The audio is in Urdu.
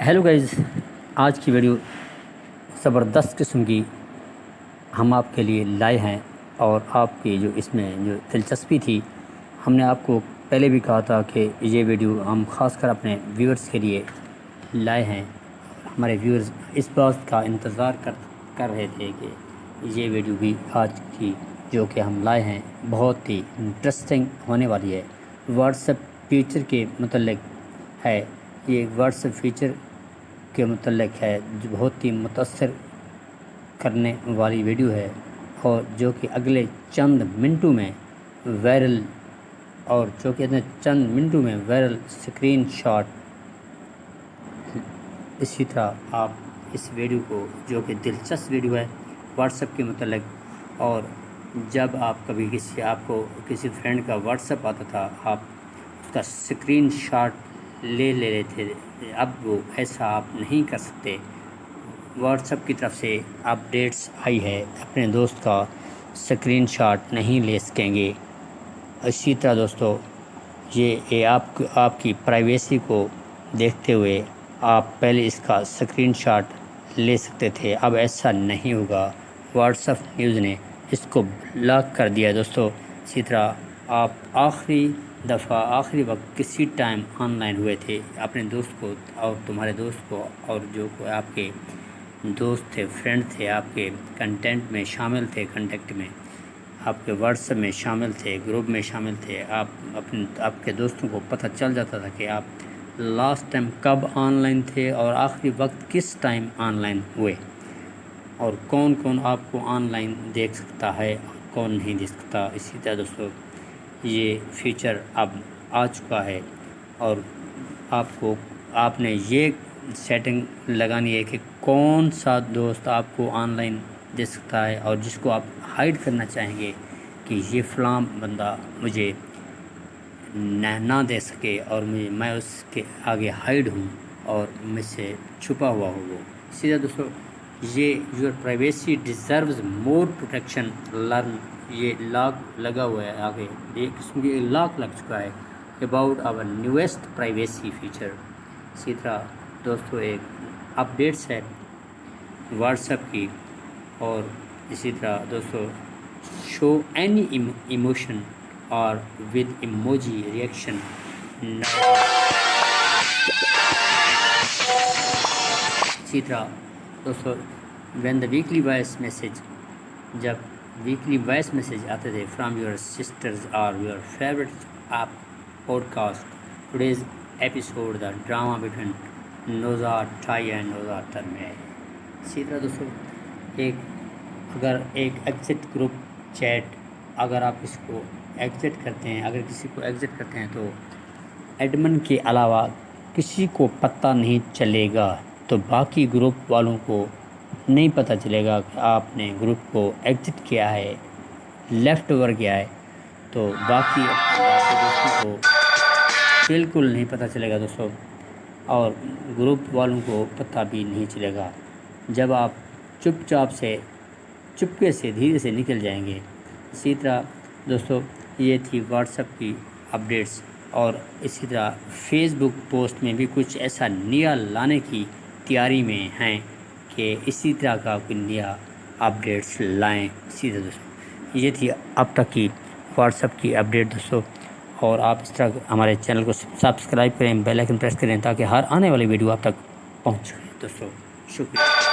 ہیلو گائز، آج کی ویڈیو زبردست قسم کی ہم آپ کے لیے لائے ہیں، اور آپ کی جو اس میں جو دلچسپی تھی، ہم نے آپ کو پہلے بھی کہا تھا کہ یہ ویڈیو ہم خاص کر اپنے ویورز کے لیے لائے ہیں۔ ہمارے ویورز اس بات کا انتظار کر رہے تھے کہ یہ ویڈیو بھی آج کی جو کہ ہم لائے ہیں بہت ہی انٹرسٹنگ ہونے والی ہے۔ واٹس ایپ فیچر کے متعلق ہے، یہ واٹس ایپ فیچر کے متعلق ہے جو بہت ہی متاثر کرنے والی ویڈیو ہے، اور جو کہ اگلے چند منٹوں میں وائرل سکرین شاٹ۔ اسی طرح آپ اس ویڈیو کو جو کہ دلچسپ ویڈیو ہے واٹس ایپ کے متعلق، اور جب آپ کبھی آپ کو کسی فرینڈ کا واٹس ایپ آتا تھا، آپ اس کا سکرین شاٹ لے لیتے تھے، اب وہ ایسا آپ نہیں کر سکتے۔ واٹس ایپ کی طرف سے اپڈیٹس آئی ہے، اپنے دوست کا سکرین شاٹ نہیں لے سکیں گے۔ اسی طرح دوستو، یہ آپ کی پرائیویسی کو دیکھتے ہوئے آپ پہلے اس کا سکرین شاٹ لے سکتے تھے، اب ایسا نہیں ہوگا۔ واٹس ایپ نیوز نے اس کو بلاک کر دیا ہے دوستو۔ اسی طرح آپ آخری وقت کسی ٹائم آن لائن ہوئے تھے اپنے دوست کو، اور تمہارے دوست کو، اور جو آپ کے دوست تھے، فرینڈ تھے، آپ کے کنٹینٹ میں شامل تھے، کنٹیکٹ میں آپ کے واٹس ایپ میں شامل تھے، گروپ میں شامل تھے، آپ کے دوستوں کو پتہ چل جاتا تھا کہ آپ لاسٹ ٹائم کب آن لائن تھے اور آخری وقت کس ٹائم آن لائن ہوئے، اور کون آپ کو آن لائن دیکھ سکتا ہے اور کون نہیں دیکھ سکتا۔ اسی طرح دوستو، یہ فیچر اب آ چکا ہے، اور آپ نے یہ سیٹنگ لگانی ہے کہ کون سا دوست آپ کو آن لائن دے سکتا ہے، اور جس کو آپ ہائیڈ کرنا چاہیں گے کہ یہ فلاں بندہ مجھے نہ دے سکے، اور میں اس کے آگے ہائیڈ ہوں اور مجھ سے چھپا ہوا ہو وہ۔ اسی طرح دوستو، یہ your privacy deserves more protection learn, یہ لاک لگا ہوا ہے آگے، ایک قسم کی لاک لگ چکا ہے اباؤٹ آور نیویسٹ پرائیویسی فیچر۔ اسی طرح دوستو، ایک اپڈیٹس ہے واٹس ایپ کی، اور اسی طرح دوستو، شو اینی ایموشن اور ود ایموجی ریئیکشن۔ اسی طرح دوستو، when the weekly voice message, جب ویکلی وائس میسیج آتے تھے فرام یور سسٹرز اور یور فیوریٹ آپ podcast, today's episode the drama between نوزاد ٹائی اینڈ نوزاد ترمیائی۔ اسی طرح دوستو، اگر ایک ایگزٹ گروپ چیٹ، اگر آپ اس کو ایگزٹ کرتے ہیں، اگر کسی کو ایگزٹ کرتے ہیں تو ایڈمن کے علاوہ کسی کو پتہ نہیں چلے گا، تو باقی گروپ والوں کو نہیں پتہ چلے گا کہ آپ نے گروپ کو ایگزٹ کیا ہے، لیفٹ اوور کیا ہے، تو باقی دوستوں کو بالکل نہیں پتہ چلے گا دوستو، اور گروپ والوں کو پتہ بھی نہیں چلے گا جب آپ چپکے سے دھیرے سے نکل جائیں گے۔ اسی طرح دوستو، یہ تھی واٹس ایپ کی اپڈیٹس، اور اسی طرح فیس بک پوسٹ میں بھی کچھ ایسا نیا لانے کی تیاری میں ہیں کہ اسی طرح کا کوئی نیا اپڈیٹس لائیں۔ اسی طرح دوستو، یہ تھی اب تک کی واٹس ایپ کی اپڈیٹ دوستو، اور آپ اس طرح ہمارے چینل کو سبسکرائب کریں، بیل آئیکن پریس کریں تاکہ ہر آنے والی ویڈیو آپ تک پہنچ سکے دوستو۔ شکریہ۔